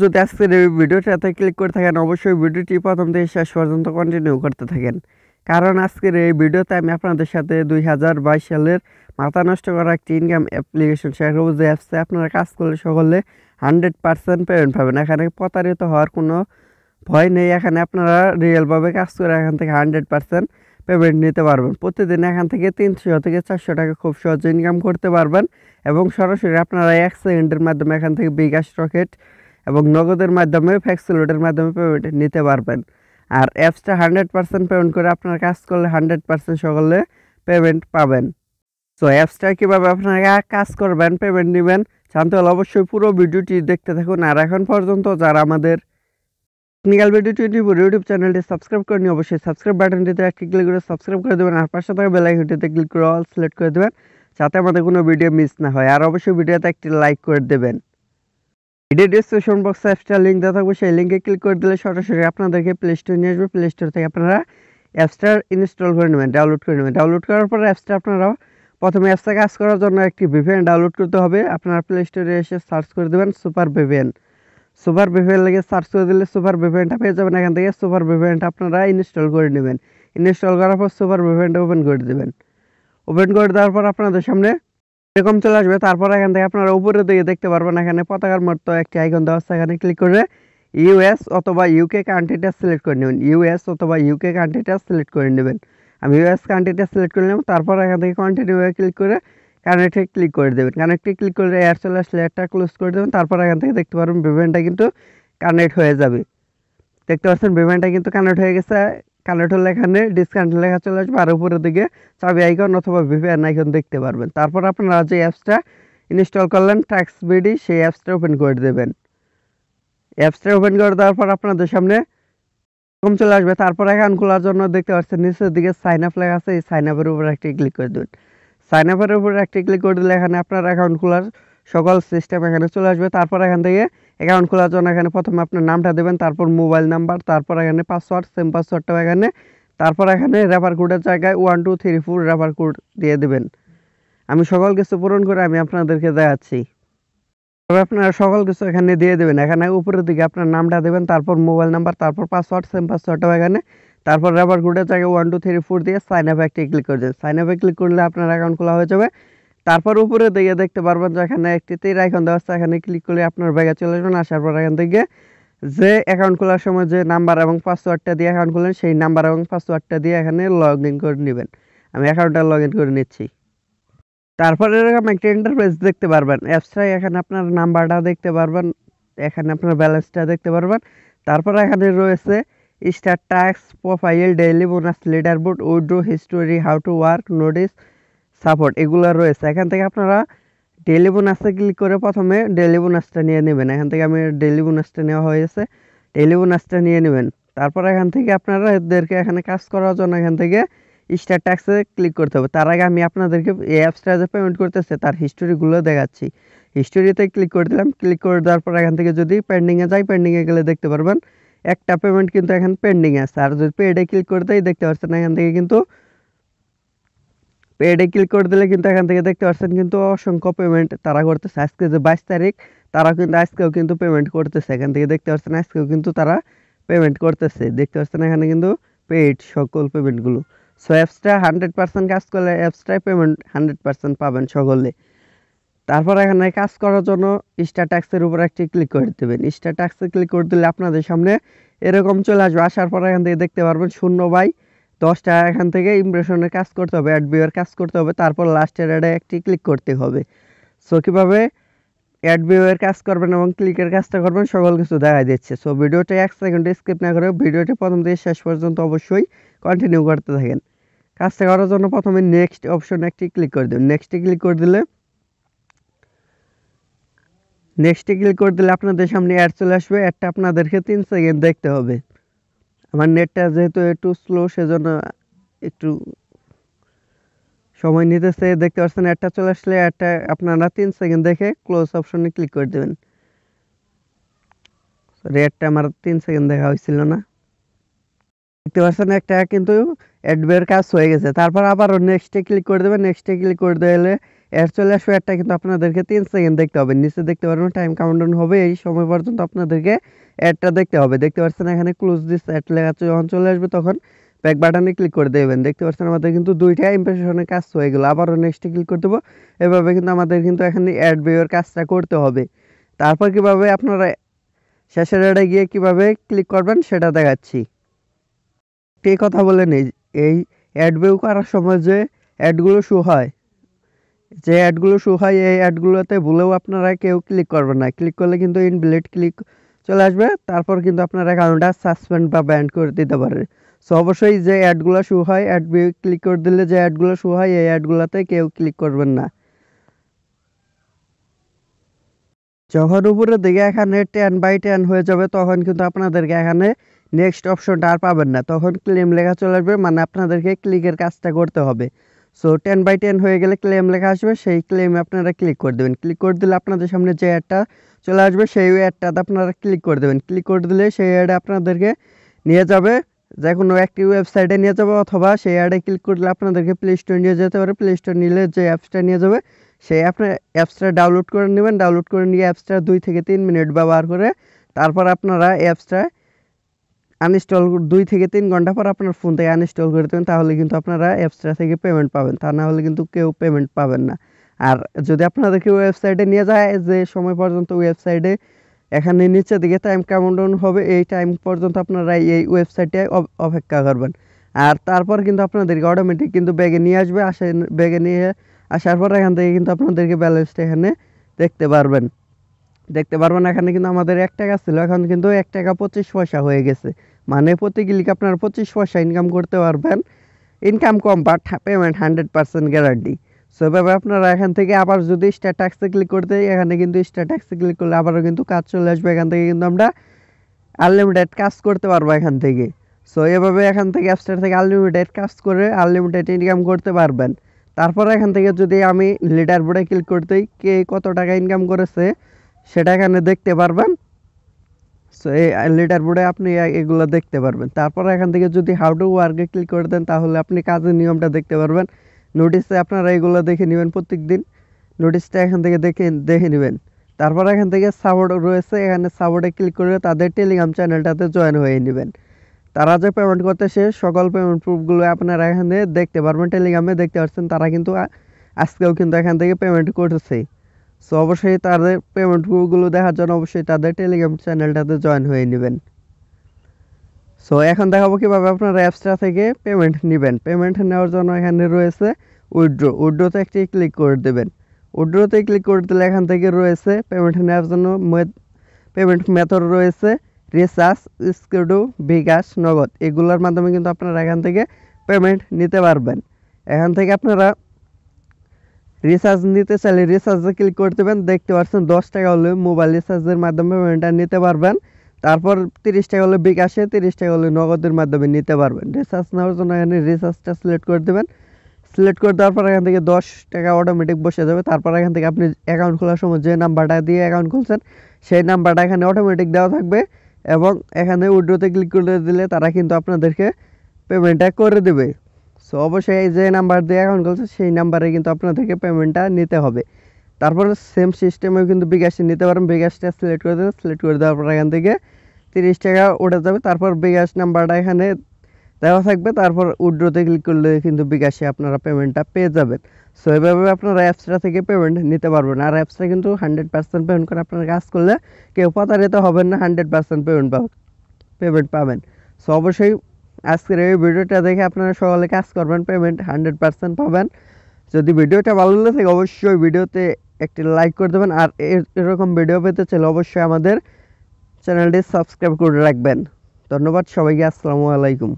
যদি আজকের এই ভিডিওটাতে ক্লিক করে থাকেন অবশ্যই ভিডিওটি প্রথম থেকে শেষ পর্যন্ত কন্টিনিউ করতে থাকেন, কারণ আজকের এই ভিডিওতে আমি আপনাদের সাথে 2022 সালের মাথা নষ্ট করা একটি ইনকাম অ্যাপ্লিকেশন শেয়ার করবো, যে অ্যাপসে আপনারা কাজ করলে সকলে 100% পেমেন্ট পাবেন। এখানে প্রতারিত হওয়ার কোনো ভয় নেই। এখানে আপনারা রিয়েলভাবে কাজ করে এখান থেকে 100% পেমেন্ট নিতে পারবেন। প্রতিদিন এখান থেকে 300 থেকে 400 টাকা খুব সহজে ইনকাম করতে পারবেন এবং সরাসরি আপনারা 1 সেকেন্ডের মাধ্যমে এখান থেকে বিকাশ রকেট এবং নগদের মাধ্যমে ফ্যাক্সিলোডের মাধ্যমে পেমেন্ট নিতে পারবেন। আর অ্যাপসটা 100% পেমেন্ট করে আপনারা কাজ করলে 100% সকলে পেমেন্ট পাবেন। সো অ্যাপসটা কীভাবে আপনারা কাজ করবেন, পেমেন্ট নেবেন জানতে হলে অবশ্যই পুরো ভিডিওটি দেখতে থাকুন। আর এখন পর্যন্ত যারা আমাদের টেকনিক্যাল ভিডিও 24 ইউটিউব চ্যানেলটি সাবস্ক্রাইব করেনি অবশ্যই সাবস্ক্রাইব বাটনটিতে একটি ক্লিক করে সাবস্ক্রাইব করে দেবেন, আর পাশে থাকা বেল আইকনটিতে ক্লিক করে অল সিলেক্ট করে দেবেন যাতে আমাদের কোনো ভিডিও মিস না হয়। আর অবশ্যই ভিডিওতে একটি লাইক করে দেবেন। ভিডিও ডিসক্রিপশন বক্সে অ্যাপসটার লিঙ্ক দেওয়া থাকবে, সেই লিঙ্কে ক্লিক করে দিলে সরাসরি আপনাদেরকে প্লে স্টোর নিয়ে আসবে। প্লে স্টোর থেকে আপনারা অ্যাপসটা ইনস্টল করে নেবেন, ডাউনলোড করে নেবেন। ডাউনলোড করার পর অ্যাপসটা আপনারা প্রথমে অ্যাপসটা কাজ করার জন্য একটি ভিপিএন ডাউনলোড করতে হবে। আপনারা প্লে স্টোরে এসে সার্চ করে দেবেন সুপার ভিপিএন। সুপার ভিপিএন লেগে সার্চ করে দিলে সুপার ভিপিএনটা পেয়ে যাবেন। এখান থেকে সুপার ভিপিএনটা আপনারা ইনস্টল করে নেবেন। ইনস্টল করার পর সুপার ভিপিএনটা ওপেন করে দেবেন। ওপেন করে দেওয়ার পর আপনাদের সামনে এরকম চলে আসবে। তারপর এখান থেকে আপনারা উপরের দিকে দেখতে পারবেন এখানে পতাকার মতো একটি আইকন দেওয়া আছে। এখানে ক্লিক করে ইউএস অথবা ইউকে কান্ট্রিটা সিলেক্ট করে নেবেন। ইউএস অথবা ইউকে কান্ট্রিটা সিলেক্ট করে নেবেন। আমি ইউএস কান্ট্রিটা সিলেক্ট করে নিলাম। তারপর এখান থেকে কন্টিনিউ ক্লিক করে কানেক্টে ক্লিক করে দেবেন। কানেক্টে ক্লিক করে এয়ার চলে আসলে এয়ারটা ক্লোজ করে দেবেন। তারপর এখান থেকে দেখতে পারবেন ভিপিএনটা কিন্তু কানেক্ট হয়ে যাবে। দেখতে পাচ্ছেন ভিপিএনটা কিন্তু কানেক্ট হয়ে গেছে। কানেক্ট হলে এখানে ডিসকানেক্ট লেখা চলে আসবে, আর উপরের দিকে চাবি আইকন অথবা ভিপিএন আইকন দেখতে পারবেন। তারপর আপনারা যে অ্যাপসটা ইনস্টল করলেন ট্যাক্স বিডি, সেই অ্যাপসটা ওপেন করে দেবেন। অ্যাপসটা ওপেন করে দেওয়ার পর আপনাদের সামনে এরকম চলে আসবে। তারপর অ্যাকাউন্ট খোলার জন্য দেখতে পাচ্ছেন নিচের দিকে সাইন আপ লেখা আছে, এই সাইন আপের উপর একটি ক্লিক করে দেবেন। সাইন আপের উপর একটি ক্লিক করে দিলে এখানে আপনার অ্যাকাউন্ট খোলার সকল সিস্টেম এখানে চলে আসবে। তারপর এখান থেকে অ্যাকাউন্ট খোলার জন্য এখানে প্রথমে আপনার নামটা দেবেন, তারপর মোবাইল নাম্বার, তারপর এখানে পাসওয়ার্ড, সেম পাসওয়ার্ডটাও এখানে, তারপর এখানে রেফার কোডের জায়গায় 1 2 3 4 রেফার কোড দিয়ে দেবেন। আমি সকল কিছু পূরণ করে আমি আপনাদেরকে দেখাচ্ছি। তবে আপনারা সকল কিছু এখানে দিয়ে দেবেন। এখানে উপরের দিকে আপনার নামটা দেবেন, তারপর মোবাইল নাম্বার, তারপর পাসওয়ার্ড, সেম পাসওয়ার্ডটাও এখানে, তারপর রেফার কোডের জায়গায় 1 2 3 4 দিয়ে সাইন আপে একটি ক্লিক করে দেবেন। সাইন আপে ক্লিক করলে আপনার অ্যাকাউন্ট খোলা হয়ে যাবে। তারপর উপরে দিকে দেখতে পারবেন যে এখানে একটি তীর আইকন দেওয়া আছে, এখানে ক্লিক করলে আপনার ব্যাগে চলে আসবেন। আসার পর এখান থেকে যে অ্যাকাউন্ট খোলার সময় যে নাম্বার এবং পাসওয়ার্ডটা দিয়ে অ্যাকাউন্ট খুলেন সেই নাম্বার এবং পাসওয়ার্ডটা দিয়ে এখানে লগ ইন করে নেবেন। আমি অ্যাকাউন্টটা লগ ইন করে নিচ্ছি। তারপরে এরকম একটা ইন্টারফেস দেখতে পারবেন। অ্যাপসটাই এখানে আপনার নাম্বারটা দেখতে পারবেন, এখানে আপনার ব্যালেন্সটা দেখতে পারবেন। তারপর এখানে রয়েছে star task, profile, daily bonus, leaderboard, withdraw history, how to work, notice, support, এগুলো রয়েছে। এখান থেকে আপনারা ডেইলি বোনাসে ক্লিক করে প্রথমে ডেইলি বোনাসটা নিয়ে নেবেন। এখান থেকে আমি ডেইলি বোনাসটা নেওয়া হয়েছে, ডেইলি বোনাসটা নিয়ে নেবেন। তারপর এখান থেকে আপনারা এদেরকে এখানে কাজ করার জন্য এখান থেকে স্টার ট্যাক্সে ক্লিক করতে হবে। তার আগে আমি আপনাদেরকে এই অ্যাপসটা যে পেমেন্ট করতেছে তার হিস্টোরিগুলো দেখাচ্ছি। হিস্টোরিতে ক্লিক করে দিলাম। ক্লিক করে দেওয়ার পর এখান থেকে যদি পেন্ডিংয়ে যাই, পেন্ডিংয়ে গেলে দেখতে পারবেন একটা পেমেন্ট কিন্তু এখন পেন্ডিং আছে। আর যদি পেডে ক্লিক করে দেয় দেখতে পাচ্ছেন এখান থেকে কিন্তু পেডে ক্লিক করে দিলে কিন্তু এখান থেকে দেখতে পাচ্ছেন কিন্তু অসংখ্য পেমেন্ট তারা করতেছে। আজকে যে 22 তারিখ, তারা কিন্তু আজকেও কিন্তু পেমেন্ট করতেছে। এখান থেকে দেখতে পাচ্ছেন আজকেও কিন্তু তারা পেমেন্ট করতেছে। দেখতে পাচ্ছেন এখানে কিন্তু পেইড সকল পেমেন্টগুলো। সো অ্যাপসটা 100% কাজ করলে অ্যাপসটাই পেমেন্ট 100% পাবেন সকলে। তারপর এখানে কাজ করার জন্য স্টার ট্যাক্সের উপর একটি ক্লিক করে দেবেন। স্টার ট্যাক্সে ক্লিক করে দিলে আপনাদের সামনে এরকম চলে আসবে। আসার পর এখান থেকে দেখতে পারবেন 0/10 এখান থেকে ইমপ্রেশনের কাজ করতে হবে, অ্যাড ভিউয়ের কাজ করতে হবে, তারপর লাস্টের অ্যাডে একটি ক্লিক করতে হবে। সো কীভাবে অ্যাড ভিউয়ের কাজ করবেন এবং ক্লিকের কাজটা করবেন সকল কিছু দেখা দিচ্ছে। সো ভিডিওটা 1 সেকেন্ড স্কিপ না করে ভিডিওটি প্রথম থেকে শেষ পর্যন্ত অবশ্যই কন্টিনিউ করতে থাকেন। কাজটা করার জন্য প্রথমে নেক্সট অপশনে একটি ক্লিক করে দেবেন। নেক্সটে ক্লিক করে দিলে আপনাদের সামনে অ্যাড চলে আসবে। অ্যাডটা আপনাদেরকে 3 সেকেন্ড দেখতে হবে। আমার নেটটা যেহেতু একটু স্লো সেজন্য একটু সময় নিতেছে। দেখতে পাচ্ছেন অ্যাডটা চলে আসলে অ্যাডটা আপনারা 3 সেকেন্ড দেখে ক্লোজ অপশনে ক্লিক করে দেবেন। অ্যাডটা আমার 3 সেকেন্ড দেখা হয়েছিল না। দেখতে পাচ্ছেন একটা কিন্তু অ্যাডবের কাজ হয়ে গেছে। তারপর আবারও নেক্সটে ক্লিক করে দেবেন। নেক্সটে ক্লিক করে দিলে অ্যাড চলে আসবে। অ্যাডটা কিন্তু আপনাদেরকে 3 সেকেন্ড দেখতে হবে। নিচে দেখতে পারবেন টাইম কাউন্টডাউন হবে, এই সময় পর্যন্ত আপনাদেরকে অ্যাডটা দেখতে হবে। দেখতে পাচ্ছেন এখানে ক্লোজ দিস অ্যাড লেখা যখন চলে আসবে তখন ব্যাক বাটনে ক্লিক করে দেবেন। দেখতে পাচ্ছেন আমাদের কিন্তু 2টা ইমপ্রেশনের কাজ হয়ে গেল। আবারও নেক্সটে ক্লিক করে দেবো। এভাবে কিন্তু আমাদের কিন্তু এখানে অ্যাড ভিউয়ের কাজটা করতে হবে। তারপর কিভাবে আপনারা শেষের অ্যাডে গিয়ে কিভাবে ক্লিক করবেন সেটা দেখাচ্ছি। এই কথা বলে নেই, এই অ্যাড ভিউ করার সময় যে অ্যাডগুলো শো হয়, এই অ্যাডগুলোতে ভুলেও আপনারা কেউ ক্লিক করবেন না। ক্লিক করলে কিন্তু ইনভ্যালিড ক্লিক চলে আসবে। তারপর কিন্তু আপনার অ্যাকাউন্টটা সাসপেন্ড বা ব্যান করে দিতে পারে। সো অবশ্যই যে অ্যাডগুলো শো হয়, অ্যাড ভিউ ক্লিক করে দিলে যে অ্যাডগুলো শো হয় এই অ্যাডগুলোতে কেউ ক্লিক করবেন না। যখন উপরের দিকে এখানে 10/10 হয়ে যাবে তখন কিন্তু আপনাদেরকে এখানে নেক্সট অপশনটা আর পাবেন না, তখন ক্লেম লেখা চলে আসবে, মানে আপনাদেরকে ক্লিকের কাজটা করতে হবে। সো 10/10 হয়ে গেলে ক্লেম লেখা আসবে, সেই ক্লেমে আপনারা ক্লিক করে দেবেন। ক্লিক করে দিলে আপনাদের সামনে যে অ্যাডটা চলে আসবে সেই অ্যাডটাতে আপনারা ক্লিক করে দেবেন। ক্লিক করে দিলে সেই অ্যাডে আপনাদেরকে নিয়ে যাবে, যে কোনো একটি ওয়েবসাইটে নিয়ে যাবে, অথবা সেই অ্যাডে ক্লিক করলে আপনাদেরকে প্লে স্টোর নিয়ে যেতে পারে। প্লে স্টোর নিলে যে অ্যাপসটা নিয়ে যাবে সেই অ্যাপসটা ডাউনলোড করে নেবেন। ডাউনলোড করে নিয়ে অ্যাপসটা 2 থেকে 3 মিনিট ব্যবহার করে তারপর আপনারা অ্যাপসটা আনইনস্টল 2 থেকে 3 ঘন্টা পর আপনার ফোন থেকে আনইনস্টল করে দেবেন। তাহলে কিন্তু আপনারা অ্যাপসটা থেকে পেমেন্ট পাবেন, তা না হলে কিন্তু কেউ পেমেন্ট পাবেন না। আর যদি আপনাদেরকে ওয়েবসাইটে নিয়ে যায়, যে সময় পর্যন্ত ওয়েবসাইটে এখানে নিচের দিকে টাইম কাউন্টডাউন হবে, এই টাইম পর্যন্ত আপনারা এই ওয়েবসাইটে অপেক্ষা করবেন। আর তারপর কিন্তু আপনাদেরকে অটোমেটিক কিন্তু ব্যাগে নিয়ে আসবে। ব্যাগে নিয়ে আসার পর এখান থেকে কিন্তু আপনাদেরকে ব্যালেন্সটা এখানে দেখতে পারবেন। এখানে কিন্তু আমাদের 1 টাকা ছিল, এখন কিন্তু 1 টাকা 25 পয়সা হয়ে গেছে। মানে প্রতি ক্লিক আপনারা 25 পয়সা ইনকাম করতে পারবেন। Income com but payment 100% guarantee. So এভাবে আপনারা এখান থেকে আবার যদি স্টার ট্যাক্সে ক্লিক করতে, এখানে কিন্তু স্টার ট্যাক্সে ক্লিক করলে আবারও কিন্তু কাজ চলে আসবে। এখান থেকে কিন্তু আমরা আনলিমিটেড কাজ করতে পারবো এখান থেকে। সো এভাবে এখান থেকে অ্যাপসটার থেকে আনলিমিটেড কাজ করে আনলিমিটেড ইনকাম করতে পারবেন। তারপর এখান থেকে যদি আমি লিডার বোর্ডে ক্লিক করতেই কে কত টাকা ইনকাম করেছে সেটা এখানে দেখতে পারবেন। সো এই লিডার বোর্ডে আপনি এগুলো দেখতে পারবেন। তারপর এখান থেকে যদি হাউ টু ওয়ার্কে ক্লিক করে দেন তাহলে আপনি কাজের নিয়মটা দেখতে পারবেন। নোটিসে আপনারা এগুলো দেখে নেবেন, প্রত্যেক দিন নোটিসটা এখান থেকে দেখে নেবেন। তারপর এখান থেকে সাপোর্ট রয়েছে, এখানে সাপোর্টে ক্লিক করে তাদের টেলিগ্রাম চ্যানেলটাতে জয়েন হয়ে নেবেন। তারা যে পেমেন্ট করতেছে সকল পেমেন্ট প্রুফগুলো আপনারা এখানে দেখতে পারবেন। টেলিগ্রামে দেখতে পাচ্ছেন তারা কিন্তু আজকেও কিন্তু এখান থেকে পেমেন্ট করতেছে। সো অবশ্যই তাদের পেমেন্ট প্রুফগুলো দেখার জন্য অবশ্যই তাদের টেলিগ্রাম চ্যানেলটাতে জয়েন হয়ে নেবেন। সো এখন দেখাবো কীভাবে আপনারা অ্যাপসটা থেকে পেমেন্ট নেবেন। পেমেন্ট নেওয়ার জন্য এখানে রয়েছে উইথড্রোতে একটি ক্লিক করে দেবেন। উইথড্রোতে ক্লিক করে দিলে এখান থেকে রয়েছে পেমেন্ট নেওয়ার জন্য পেমেন্ট মেথড রয়েছে রিচার্জ, স্কুডু, বিকাশ, নগদ। এগুলোর মাধ্যমে কিন্তু আপনারা এখান থেকে পেমেন্ট নিতে পারবেন। এখান থেকে আপনারা রিচার্জ নিতে চাইলে রিচার্জে ক্লিক করে দেবেন। দেখতে পাচ্ছেন 10 টাকা হলে মোবাইল রিচার্জের মাধ্যমে পেমেন্টটা নিতে পারবেন। তারপর 30 টাকা হলে বিকাশে, 30 টাকা হলে নগদের মাধ্যমে নিতে পারবেন। রিচার্জ নেওয়ার জন্য এখানে রিচার্জটা সিলেক্ট করে দেবেন। সিলেক্ট করে দেওয়ার পর এখান থেকে 10 টাকা অটোমেটিক বসে যাবে। তারপর এখান থেকে আপনি অ্যাকাউন্ট খোলার সময় যে নাম্বারটা দিয়ে অ্যাকাউন্ট খুলছেন সেই নাম্বারটা এখানে অটোমেটিক দেওয়া থাকবে, এবং এখানে উইথড্রোতে ক্লিক করে দিলে তারা কিন্তু আপনাদেরকে পেমেন্টটা করে দেবে। সো অবশ্যই যে নাম্বার দিয়ে অ্যাকাউন্ট খুলছে সেই নাম্বারে কিন্তু আপনাদেরকে পেমেন্টটা নিতে হবে। তারপর সেম সিস্টেমেও কিন্তু বিকাশে নিতে পারেন। বিকাশটা সিলেক্ট করে দেবেন। সিলেক্ট করে দেওয়ার পর এখান থেকে 30 টাকা উঠে যাবে। তারপর বিকাশ নাম্বারটা এখানে দেওয়া থাকবে। তারপর উইথড্রোতে ক্লিক করলে কিন্তু বিকাশে আপনারা পেমেন্টটা পেয়ে যাবেন। সো এভাবে আপনারা অ্যাপসটা থেকে পেমেন্ট নিতে পারবেন। আর অ্যাপসটা কিন্তু 100% পেমেন্ট করে আপনারা কাজ করলে কেউ প্রতারিত হবেন না, 100% পেমেন্ট পাবেন। সো অবশ্যই আজকের এই ভিডিওটা দেখে আপনারা সকলে কাজ করবেন, পেমেন্ট 100% পাবেন। যদি ভিডিওটা ভালো লাগে থাকে অবশ্যই ভিডিওতে একটি লাইক করে দেবেন। আর এরকম ভিডিও পেতে চাইলে অবশ্যই আমাদের চ্যানেলটি সাবস্ক্রাইব করে রাখবেন। ধন্যবাদ সবাইকে। আসসালামু আলাইকুম।